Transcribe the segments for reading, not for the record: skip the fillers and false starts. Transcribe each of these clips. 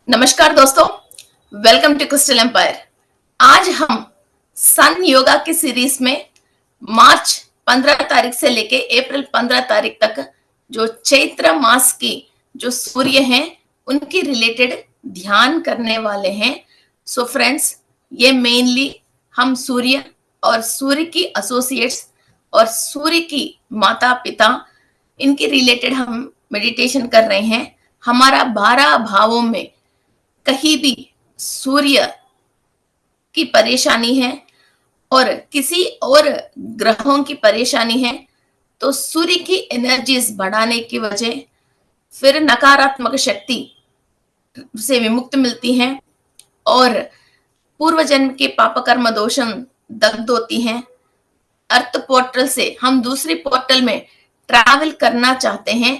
नमस्कार दोस्तों, welcome to crystal empire. आज हम सन योगा की सीरीज में मार्च 15 तारीख से लेके अप्रैल 15 तारीख तक जो चैत्र मास की जो सूर्य हैं उनकी रिलेटेड ध्यान करने वाले हैं। सो फ्रेंड्स, ये मेनली हम सूर्य और सूर्य की एसोसिएट्स और सूर्य की माता पिता इनके रिलेटेड हम मेडिटेशन कर रहे हैं। हमारा 12 भावों में कहीं भी सूर्य की परेशानी है और किसी और ग्रहों की परेशानी है तो सूर्य की एनर्जीज बढ़ाने की वजह फिर नकारात्मक शक्ति से विमुक्त मिलती हैं और पूर्व जन्म के पाप कर्म दोषं दग्ध होती हैं। अर्थ पोर्टल से हम दूसरी पोर्टल में ट्रैवल करना चाहते हैं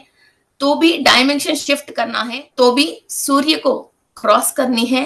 तो भी डायमेंशन शिफ्ट करना है, तो भी सूर्य को क्रॉस करनी है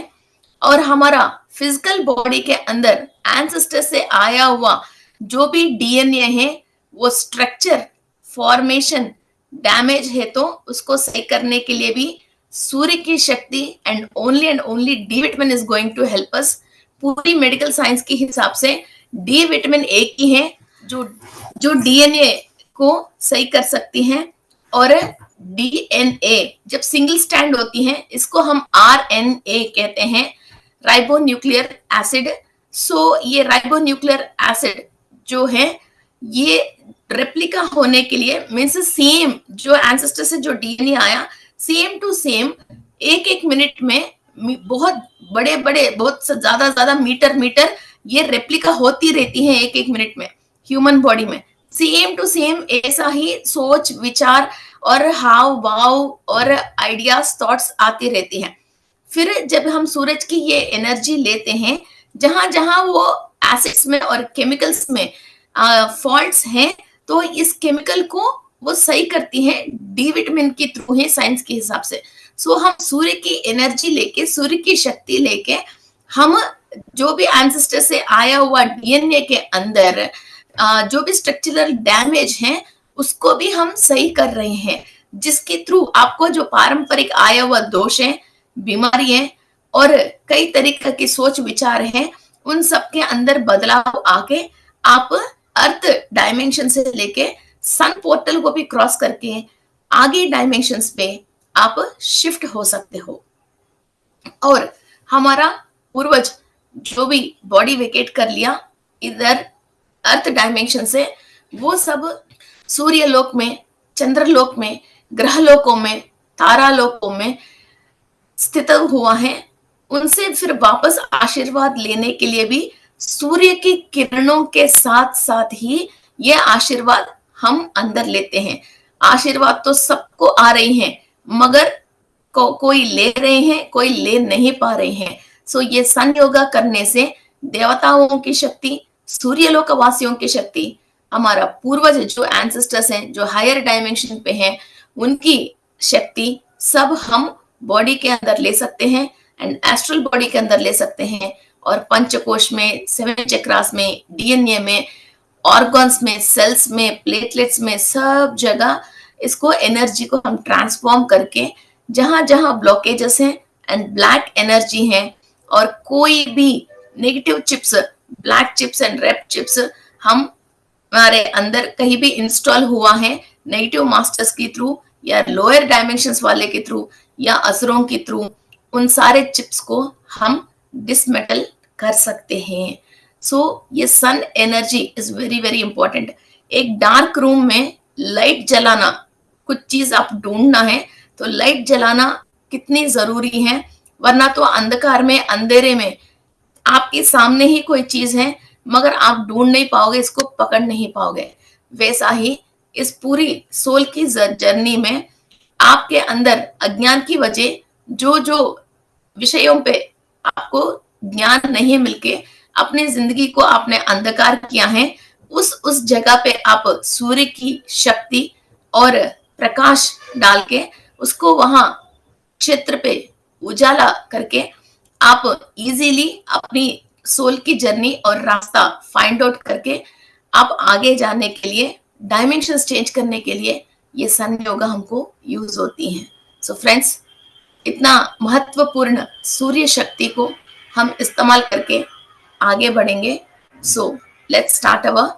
और हमारा फिजिकल बॉडी के अंदर एंसेस्टर से आया हुआ जो भी डीएनए है वो स्ट्रक्चर फॉर्मेशन डैमेज है तो उसको सही करने के लिए भी सूर्य की शक्ति and only D vitamin is going to help us. पूरी मेडिकल साइंस के हिसाब से डी विटामिन एक ही है जो जो डीएनए को सही कर सकती हैं और डीएनए जब सिंगल स्टैंड होती है इसको हम आरएनए कहते हैं, राइबो न्यूक्लियर एसिड। सो ये राइबो न्यूक्लियर एसिड जो है ये रेप्लिका होने के लिए मीन्स सेम जो एंसेस्टर से जो डीएनए आया सेम टू सेम एक एक मिनट में बहुत बड़े बड़े बहुत ज्यादा मीटर ये रेप्लिका होती रहती है एक एक मिनट में ह्यूमन बॉडी में। सेम टू सेम ऐसा ही सोच विचार और हाव भाव और आइडियाज थॉट्स आती रहती हैं। फिर जब हम सूरज की ये एनर्जी लेते हैं जहां जहां वो एसिड्स में और केमिकल्स में फॉल्ट्स हैं तो इस केमिकल को वो सही करती है डी विटामिन के थ्रू है साइंस के हिसाब से। सो हम सूर्य की एनर्जी लेके सूर्य की शक्ति लेके हम जो भी एंसेस्टर से आया हुआ डीएनए के अंदर जो भी स्ट्रक्चरल डैमेज है उसको भी हम सही कर रहे हैं, जिसके थ्रू आपको जो पारंपरिक आया हुआ दोष है, बीमारी है और कई तरीके की सोच विचार हैं उन सब के अंदर बदलाव आके आप अर्थ डायमेंशन से लेके सन पोर्टल को भी क्रॉस करके आगे डायमेंशंस पे आप शिफ्ट हो सकते हो। और हमारा पूर्वज जो भी बॉडी वेकेट कर लिया इधर अर्थ डायमेंशन से वो सब सूर्य लोक में, चंद्रलोक में, ग्रह लोकों में, तारा लोकों में स्थित हुआ है। उनसे फिर वापस आशीर्वाद लेने के लिए भी सूर्य की किरणों के साथ साथ ही ये आशीर्वाद हम अंदर लेते हैं। आशीर्वाद तो सबको आ रही हैं मगर कोई ले रहे हैं कोई ले नहीं पा रहे हैं। सो ये सन योगा करने से देवताओं की शक्ति, सूर्यलोक वासियों की शक्ति, हमारा पूर्वज जो एंसेस्टर्स हैं जो हायर डायमेंशन पे हैं उनकी शक्ति सब हम बॉडी के अंदर ले सकते हैं एंड एस्ट्रल बॉडी के अंदर ले सकते हैं और पंचकोश में, सेवन चक्रास में, डीएनए में, ऑर्गन्स में, सेल्स में, प्लेटलेट्स में, सब जगह इसको एनर्जी को हम ट्रांसफॉर्म करके जहां जहां ब्लॉकेजेस हैं एंड ब्लैक एनर्जी है और कोई भी negative chips, black chips and red chips हम हमारे अंदर कहीं भी इंस्टॉल हुआ है नेगेटिव मास्टर्स के थ्रू या लोअर डायमेंशंस वाले के थ्रू या असुरों के थ्रू, उन सारे चिप्स को हम डिसमेटल कर सकते हैं। सो ये sun energy is very very important. एक डार्क रूम में लाइट जलाना, कुछ चीज आप ढूंढना है तो लाइट जलाना कितनी जरूरी है, वरना तो अंधकार में, अंधेरे में आपके सामने ही कोई चीज है मगर आप ढूंढ नहीं पाओगे, इसको पकड़ नहीं पाओगे। वैसा ही इस पूरी सोल की जर्नी में आपके अंदर अज्ञान की वजह जो जो विषयों पे आपको ज्ञान नहीं मिलके अपनी जिंदगी को आपने अंधकार किया है, उस जगह पे आप सूर्य की शक्ति और प्रकाश डाल के उसको वहां क्षेत्र पे उजाला करके आप इजीली अपनी सोल की जर्नी और रास्ता फाइंड आउट करके आप आगे जाने के लिए, डायमेंशंस चेंज करने के लिए ये सन योगा हमको यूज होती हैं। सो फ्रेंड्स, इतना महत्वपूर्ण सूर्य शक्ति को हम इस्तेमाल करके आगे बढ़ेंगे. So let's start our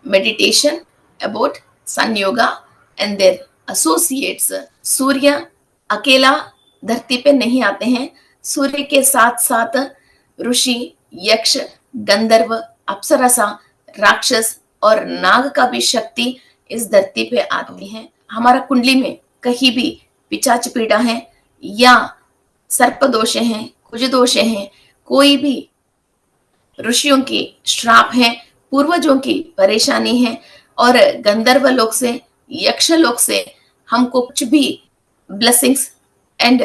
meditation about sun yoga and their associates. सूर्य अकेला धरती पे नहीं आते हैं. सूर्य के साथ साथ ऋषि, यक्ष, गंधर्व, अप्सरसा, राक्षस और नाग का भी शक्ति इस धरती पे आती है. हमारा कुंडली में कहीं भी पिचाच पीड़ा है या सर्प दोष हैं, कुज दोष हैं, कोई भी ऋषियों की श्राप है, पूर्वजों की परेशानी है और गंधर्व लोक से, यक्ष लोक से हमको कुछ भी ब्लेसिंग्स एंड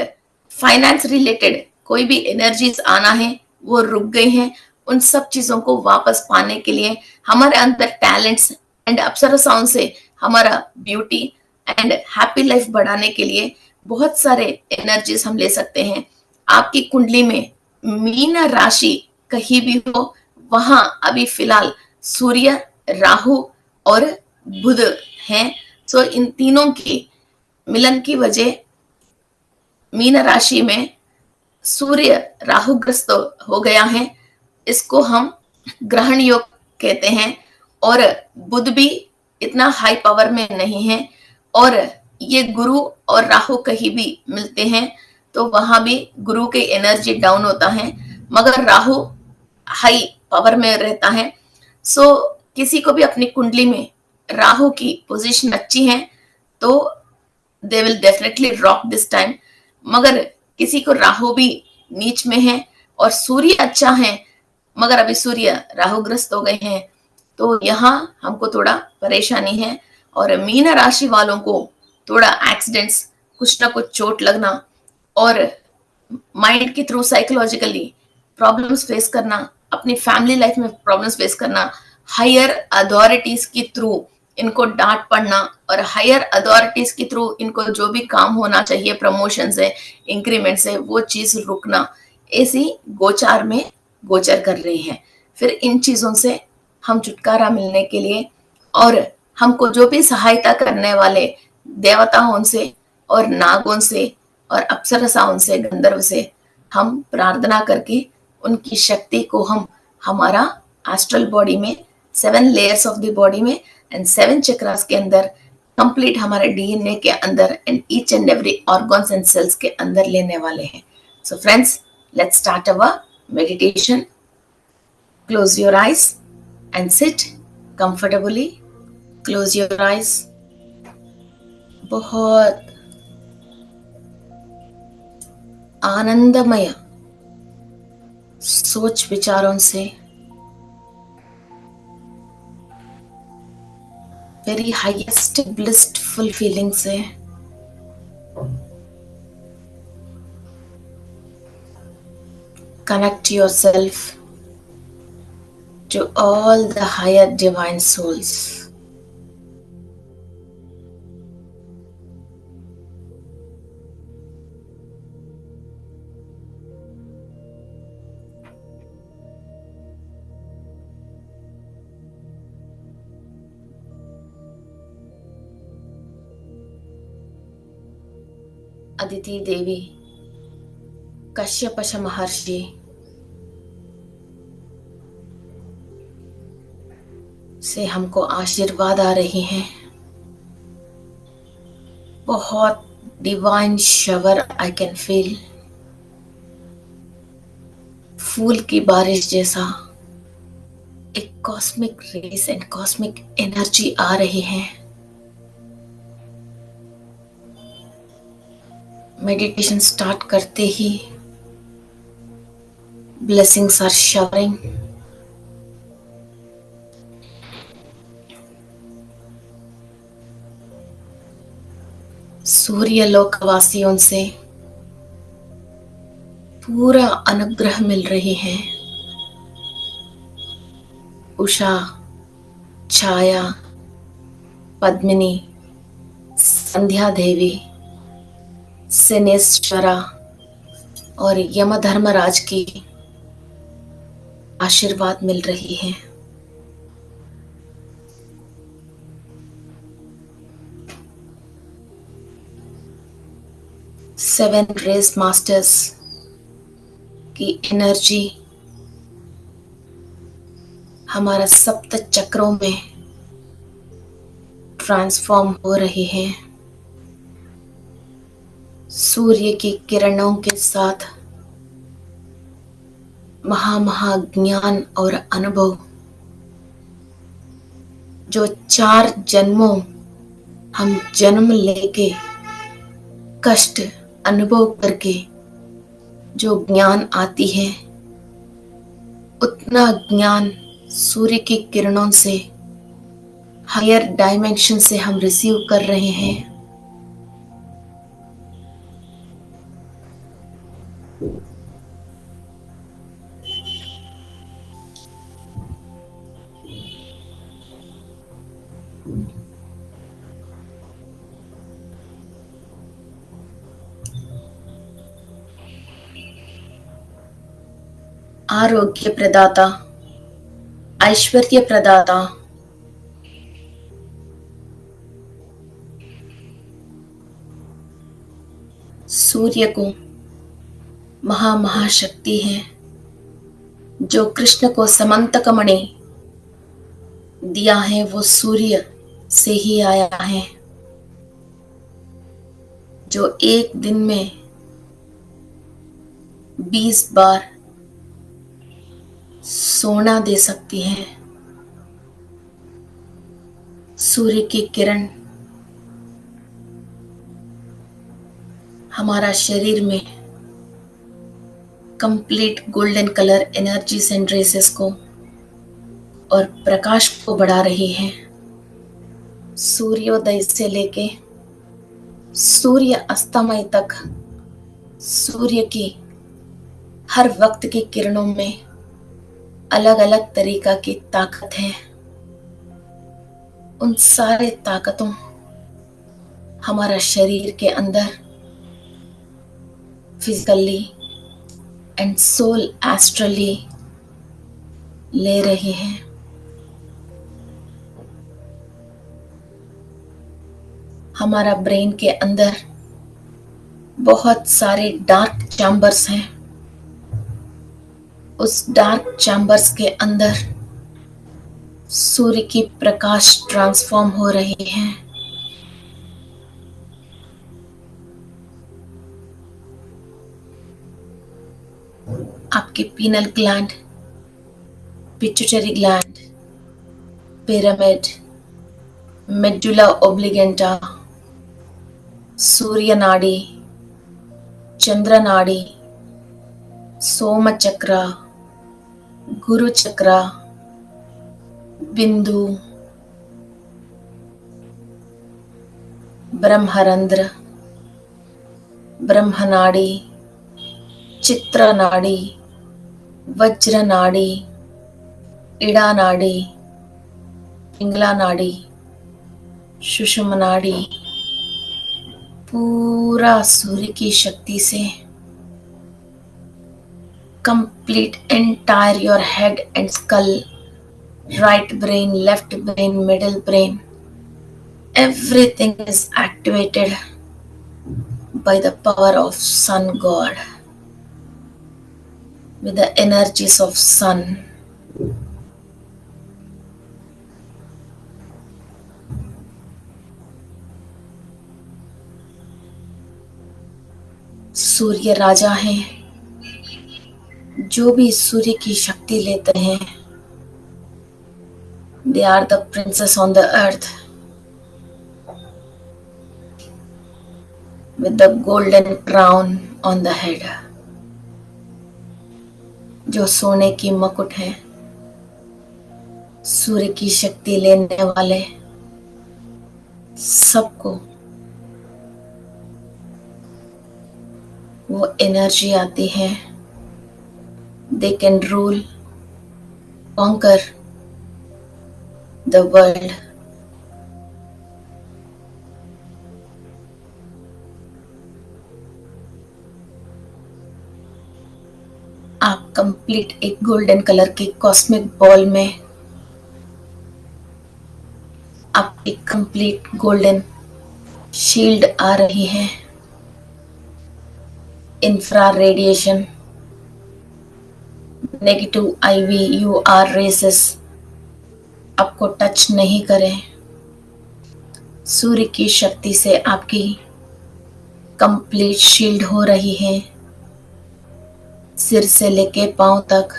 फाइनेंस रिलेटेड कोई भी एनर्जीज आना है वो रुक गई हैं. उन सब चीजों को वापस पाने के लिए हमारे अंदर टैलेंट्स एंड अप्सरसाओं से हमारा ब्यूटी एंड हैप्पी लाइफ बढ़ाने के लिए बहुत सारे एनर्जीज हम ले सकते हैं. आपकी कुंडली में मीन राशि कहीं भी हो, वहां अभी फिलहाल सूर्य, राहु और बुध हैं. सो इन तीनों की मिलन की वजह मीन राशि में सूर्य राहुग्रस्त हो गया है. इसको हम ग्रहण योग कहते हैं. और बुध भी इतना हाई पावर में नहीं है और ये गुरु और राहु कहीं भी मिलते हैं तो वहां भी गुरु की एनर्जी डाउन होता है मगर राहु हाई पावर में रहता है. सो किसी को भी अपनी कुंडली में राहु की पोजीशन अच्छी है तो they will definitely rock this time. मगर किसी को राहु भी नीच में है और सूर्य अच्छा है मगर अभी सूर्य राहुग्रस्त हो गए हैं तो यहाँ हमको थोड़ा परेशानी है. और मीन राशि वालों को थोड़ा एक्सीडेंट्स, कुछ ना कुछ चोट लगना और माइंड के थ्रू साइकोलॉजिकली प्रॉब्लम्स फेस करना, अपनी फैमिली लाइफ में प्रॉब्लम्स फेस करना, हायर अथॉरिटीज के थ्रू इनको डांट पड़ना और हायर अथॉरिटीज के थ्रू इनको जो भी काम होना चाहिए, प्रमोशन है, इंक्रीमेंट है, वो चीज रुकना, ऐसी गोचार में गोचर कर रही है. फिर इन चीजों से हम छुटकारा मिलने के लिए और हमको जो भी सहायता करने वाले देवताओं से और नागों से और अप्सरसाओं से, गंधर्व से हम प्रार्थना करके उनकी शक्ति को हम हमारा एस्ट्रल बॉडी में 7 लेयर्स ऑफ द बॉडी में एंड 7 चक्रास के अंदर कंप्लीट हमारे डीएनए के अंदर and each and every organs and cells के अंदर लेने वाले हैं. So friends, let's start our meditation. Close your eyes and sit comfortably. Close your eyes. बहुत आनंदमय सोच विचारों से, very highest blissful feeling से connect yourself to all the higher divine souls. Aditi देवी, कश्यप महर्षि से हमको आशीर्वाद आ रही हैं. बहुत divine shower I can feel. फूल की बारिश जैसा एक cosmic rays and cosmic energy आ रही है. मेडिटेशन स्टार्ट करते ही ब्लेसिंग्स आर शावरिंग. सूर्य लोकवासियों से पूरा अनुग्रह मिल रही है. उषा, छाया, पद्मिनी, संध्या देवी, शनेश्वरा और यमधर्मराज की आशीर्वाद मिल रही है. सेवन रेस मास्टर्स की एनर्जी हमारा सप्त चक्रों में ट्रांसफॉर्म हो रही है। सूर्य की किरणों के साथ महाज्ञान और अनुभव जो 4 जन्मों हम जन्म लेके कष्ट अनुभव करके जो ज्ञान आती है, उतना ज्ञान सूर्य की किरणों से हायर डायमेंशन से हम रिसीव कर रहे हैं। आरोग्य प्रदाता, ऐश्वर्य प्रदाता, सूर्य को महाशक्ति है जो कृष्ण को समंतक मणि दिया है, वो सूर्य से ही आया है, जो एक दिन में 20 बार सोना दे सकती है। सूर्य की किरण हमारा शरीर में complete golden colour energies and rays को और प्रकाश को बढ़ा रही है। सूर्योदय से लेके सूर्य अस्तमय तक सूर्य की हर वक्त की किरणों में अलग अलग तरीका की ताकत है। उन सारे ताकतों हमारा शरीर के अंदर फिजिकली एंड सोल एस्ट्रली ले रही है। हमारा ब्रेन के अंदर बहुत सारे डार्क चैम्बर्स हैं। उस डार्क चैम्बर्स के अंदर सूर्य की प्रकाश ट्रांसफॉर्म हो रही है। आपके pineal gland, pituitary gland, pyramid, medulla oblongata, सूर्य नाड़ी, चंद्र नाड़ी, सोम चक्र, गुरु चक्र, बिंदु, ब्रह्मरंध्र, ब्रह्मनाड़ी, चित्र नाड़ी, वज्र नाड़ी, इड़ा नाड़ी, पिंगला नाड़ी, सुषुम्ना नाड़ी, पूरा सूर्य की शक्ति से complete entire your head and skull, right brain, left brain, middle brain, everything is activated by the power of sun god, with the energies of sun. सूर्य राजा हैं। जो भी सूर्य की शक्ति लेते हैं, they are the princess on the earth with the golden crown on the head. जो सोने की मुकुट है, सूर्य की शक्ति लेने वाले सबको वो एनर्जी आती है। They can rule, conquer the world. आप कंप्लीट एक गोल्डन कलर के कॉस्मिक बॉल में आप एक कंप्लीट गोल्डन शील्ड आ रही है। Infra radiation, negative IV UR rays आपको टच नहीं करें। सूर्य की शक्ति से आपकी कंप्लीट शील्ड हो रही है। सिर से लेके पांव तक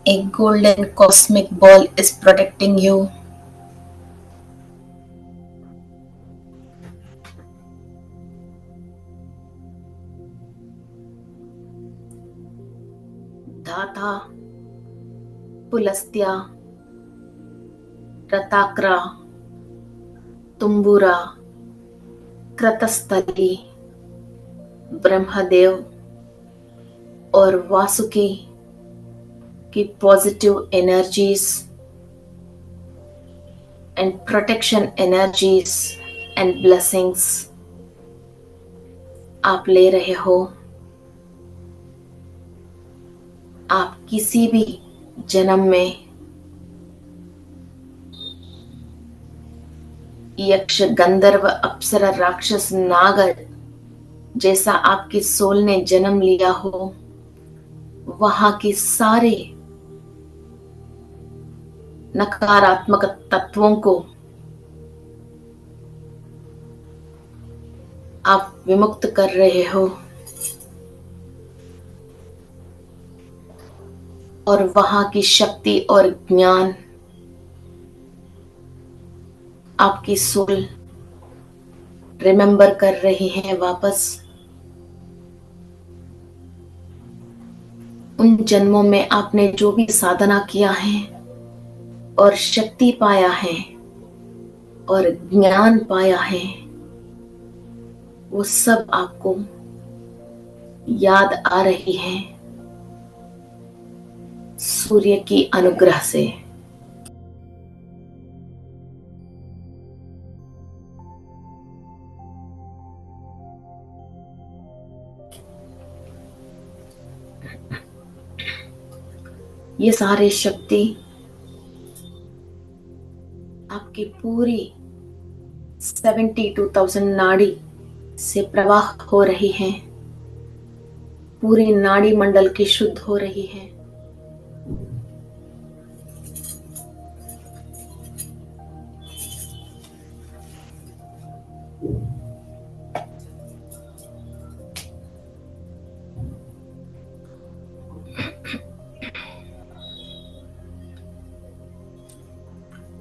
एक golden cosmic ball is protecting you. धाता, पुलस्त्या, रताक्रा, तुम्बुरा, क्रतस्थली, ब्रह्मदेव और वासुकी की positive energies and protection energies and blessings आप ले रहे हो। आप किसी भी जन्म में यक्ष, गंधर्व, अप्सरा, राक्षस, नागर जैसा आपकी सोल ने जन्म लिया हो, वहां के सारे नकारात्मक तत्वों को आप विमुक्त कर रहे हो और वहां की शक्ति और ज्ञान आपकी सोल रिमेंबर कर रही है वापस। उन जन्मों में आपने जो भी साधना किया है और शक्ति पाया है और ज्ञान पाया है, वो सब आपको याद आ रही है सूर्य की अनुग्रह से। ये सारे शक्ति आपकी पूरी 72,000 नाड़ी से प्रवाह हो रही है। पूरी नाड़ी मंडल की शुद्ध हो रही है।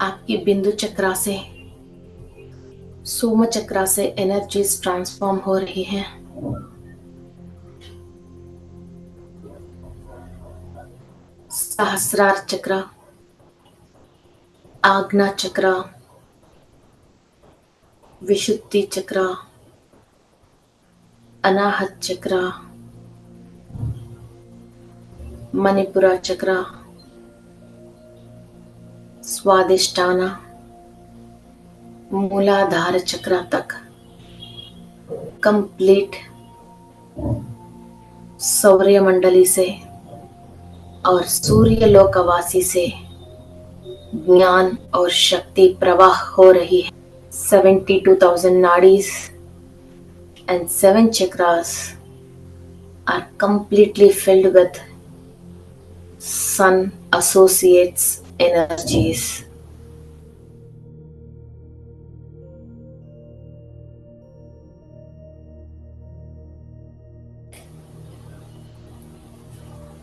आपकी बिंदु चक्रा से, सोम चक्रा से एनर्जीज ट्रांसफॉर्म हो रही है। सहस्रार चक्र, आज्ञा चक्र, विशुद्धि चक्र, अनाहत चक्र, मणिपुरा चक्र, स्वादिष्टाना, मूलाधार चक्र तक कंप्लीट सौर्य मंडली से और सूर्य लोकवासी से ज्ञान और शक्ति प्रवाह हो रही है। 72,000 nadis and 7 chakras are completely filled with sun associates energies.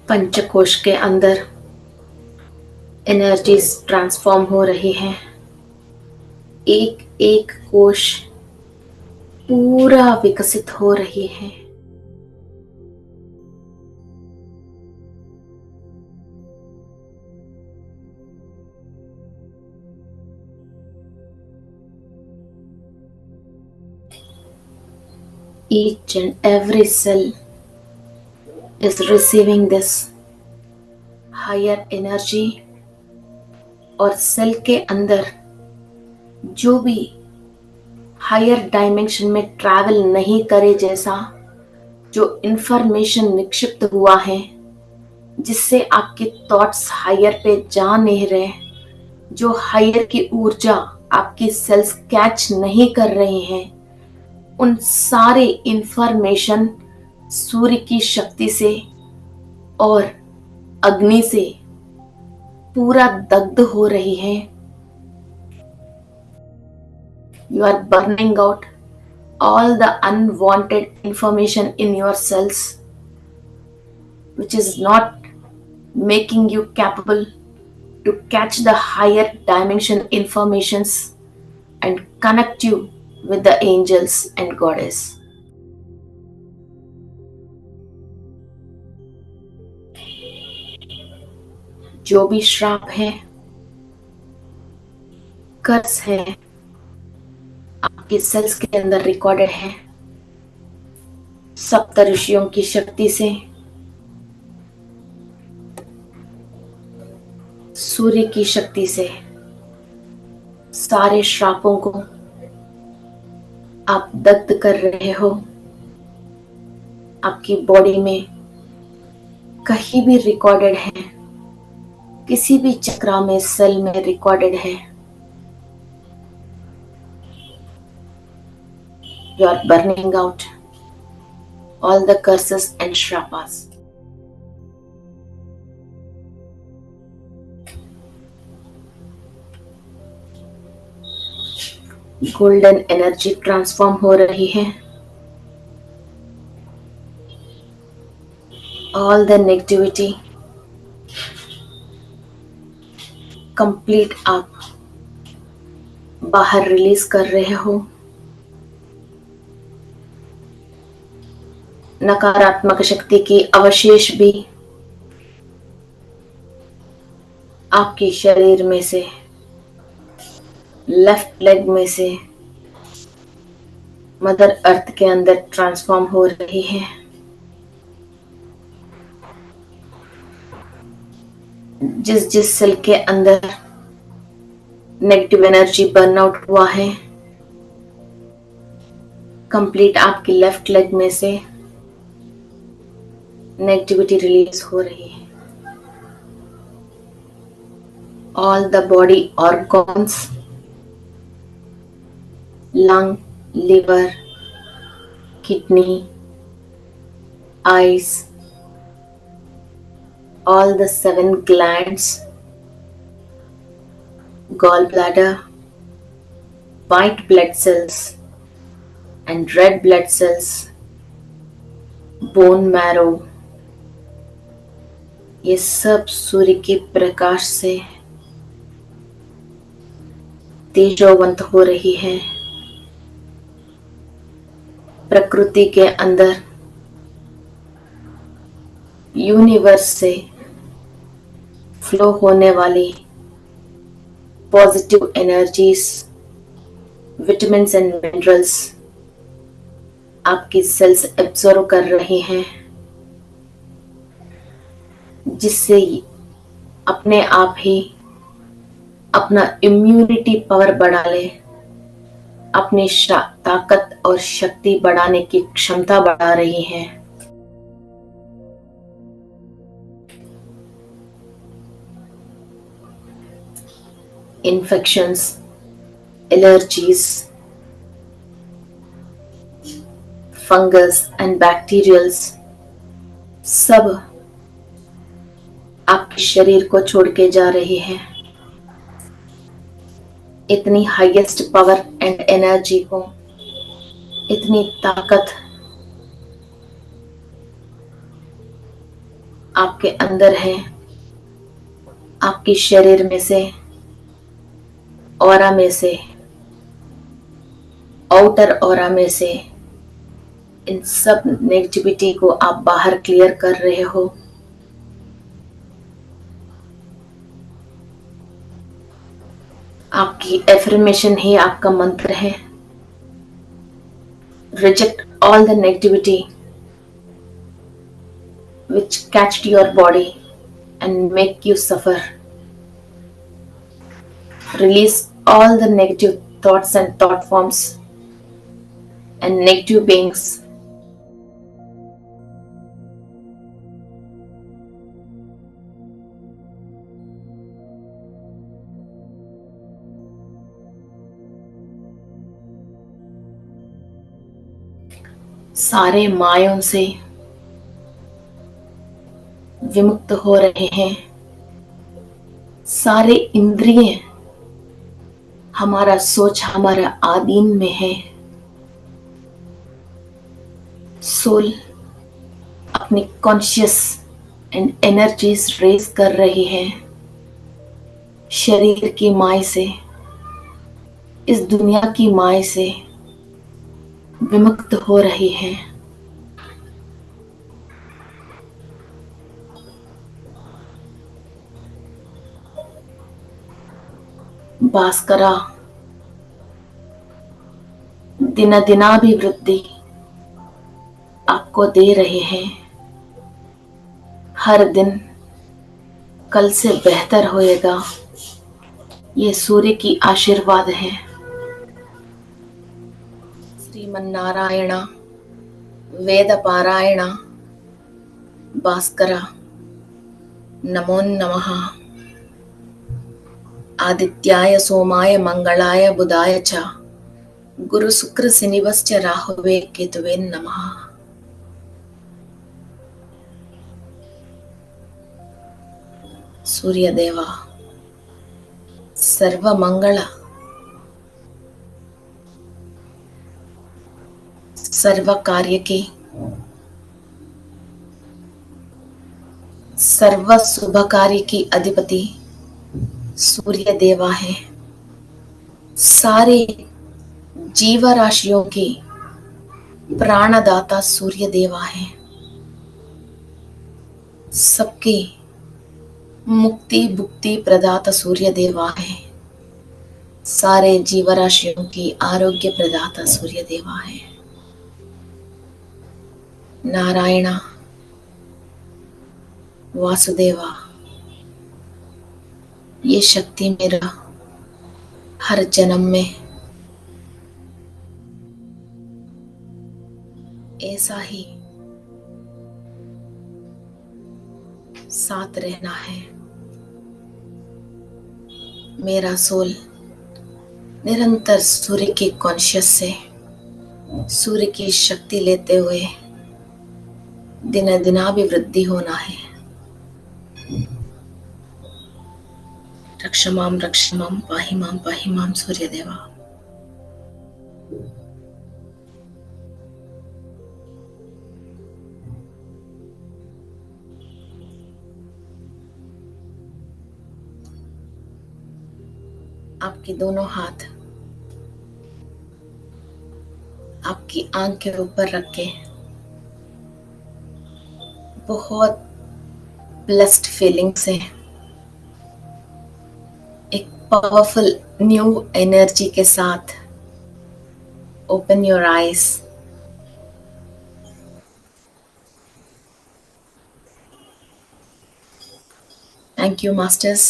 पंचकोश के अंदर एनर्जीज ट्रांसफॉर्म हो रही हैं। एक एक कोश पूरा विकसित हो रही है। Each and every cell is receiving this higher energy और सेल के अंदर जो भी हायर डायमेंशन में ट्रैवल नहीं करे जैसा जो इंफॉर्मेशन निक्षिप्त हुआ है, जिससे आपके थॉट्स हायर पे जा नहीं रहे, जो हायर की ऊर्जा आपकी सेल्स कैच नहीं कर रही हैं, उन सारे इंफॉर्मेशन सूर्य की शक्ति से और अग्नि से पूरा दग्ध हो रही है। You are burning out all the unwanted information in your cells, which is not making you capable to catch the higher dimension informations and connect you with the angels and goddess. जो भी श्राप है, कर्ज है, आपके sales के अंदर recorded है, सप्त ऋषियों की शक्ति से, सूर्य की शक्ति से सारे श्रापों को आप दग्ध कर रहे हो। आपकी बॉडी में कहीं भी रिकॉर्डेड है, किसी भी चक्रा में, सेल में रिकॉर्डेड है। You are burning out all the curses and shrapas. Golden energy transform हो रही है। ऑल द नेगेटिविटी कंप्लीट आप बाहर रिलीज कर रहे हो। नकारात्मक शक्ति की अवशेष भी आपके शरीर में से, लेफ्ट लेग में से मदर अर्थ के अंदर ट्रांसफॉर्म हो रही है। जिस जिस सेल के अंदर नेगेटिव एनर्जी बर्नआउट हुआ है, कंप्लीट आपकी लेफ्ट लेग में से नेगेटिविटी रिलीज हो रही है। All the body organs, lung, liver, kidney, eyes, all the 7 glands, gallbladder, white blood cells and red blood cells, bone marrow, ये सब सूर्य के प्रकाश से तेजोवंत हो रही है। प्रकृति के अंदर, यूनिवर्स से फ्लो होने वाली positive energies, vitamins and minerals आपकी सेल्स एब्जॉर्ब कर रही हैं, जिससे अपने आप ही अपना इम्यूनिटी पावर बढ़ा ले, अपनी ताकत और शक्ति बढ़ाने की क्षमता बढ़ा रही है। Infections, allergies, fungus and bacterials सब आपके शरीर को छोड़ के जा रही है। इतनी हाईएस्ट पावर एंड एनर्जी को, इतनी ताकत आपके अंदर है। आपके शरीर में से, ऑरा में से, आउटर ऑरा में से इन सब नेगेटिविटी को आप बाहर क्लियर कर रहे हो। आपकी एफर्मेशन ही आपका मंत्र है। Reject all the negativity which catched your body and make you suffer. Release all the negative thoughts and thought forms and negative beings. सारे मायों से विमुक्त हो रहे हैं। सारे इंद्रिय, हमारा सोच हमारा आधीन में है। सोल अपनी कॉन्शियस एंड एनर्जीज रेज कर रही है। शरीर की माय से, इस दुनिया की माय से विमुक्त हो रही है। भास्करा दिनाभिवृद्धि आपको दे रहे हैं। हर दिन कल से बेहतर होएगा, ये सूर्य की आशीर्वाद है। श्रीमन्नारायण वेद पारायण भास्कर नमो नमः। आदित्याय सोमाय मंगलाय बुधाय च गुरु शुक्र शनिवश्च राहुवे केतुवे नमः। सूर्य देवा सर्व मंगल सर्व कार्य के सर्व शुभ कार्य की अधिपति सूर्य देवा है। सारे जीव राशियों की प्राणदाता सूर्य देवा है। सबकी मुक्ति भुक्ति प्रदाता सूर्य देवा है। सारे जीव राशियों की आरोग्य प्रदाता सूर्य देवा है। नारायण वासुदेवा, ये शक्ति मेरा हर जन्म में ऐसा ही साथ रहना है। मेरा सोल निरंतर सूर्य के कॉन्शियस से सूर्य की शक्ति लेते हुए दिनाभिवृद्धि होना है। रक्षमाम पाहि माम सूर्य देवा। आपके दोनों हाथ आपकी आंख के ऊपर रख के बहुत ब्लेस्ड फीलिंग से एक पावरफुल न्यू एनर्जी के साथ open your eyes. Thank you, masters.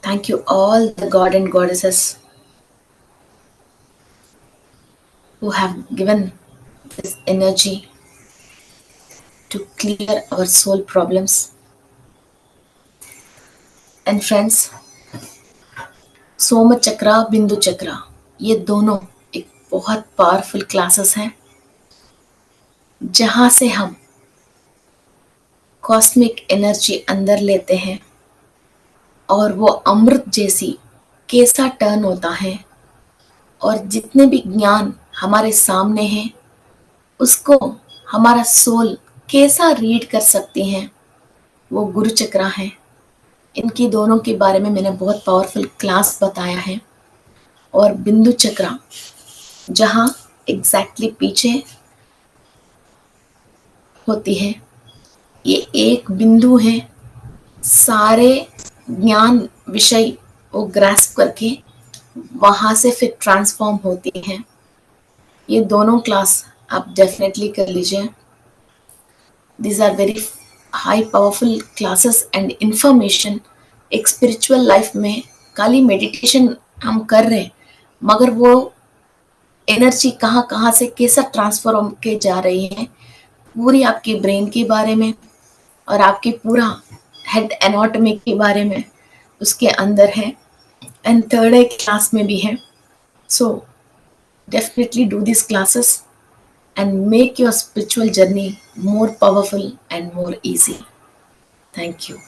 Thank you all the god and goddesses who have given this energy to clear our soul problems. And friends, सोम चक्रा बिंदु चक्रा ये दोनों एक बहुत पावरफुल क्लासेस हैं जहां से हम कॉस्मिक एनर्जी अंदर लेते हैं और वो अमृत जैसी कैसा टर्न होता है और जितने भी ज्ञान हमारे सामने हैं उसको हमारा सोल कैसा रीड कर सकती हैं, वो गुरु चक्रा है। इनकी दोनों के बारे में मैंने बहुत पावरफुल क्लास बताया है। और बिंदु चक्रा जहाँ एग्जैक्टली पीछे होती है, ये एक बिंदु है, सारे ज्ञान विषय वो ग्रास्प करके वहां से फिर ट्रांसफॉर्म होती हैं। ये दोनों क्लास आप डेफिनेटली कर लीजिए। These are very high powerful classes and information. एक स्पिरिचुअल लाइफ में खाली मेडिटेशन हम कर रहे हैं मगर वो एनर्जी कहाँ कहाँ से कैसा ट्रांसफर होके जा रही है पूरी आपके ब्रेन के बारे में और आपके पूरा हेड एनाटॉमी के बारे में उसके अंदर है। एंड थर्ड क्लास में भी है। So definitely do this classes and make your spiritual journey more powerful and more easy. Thank you.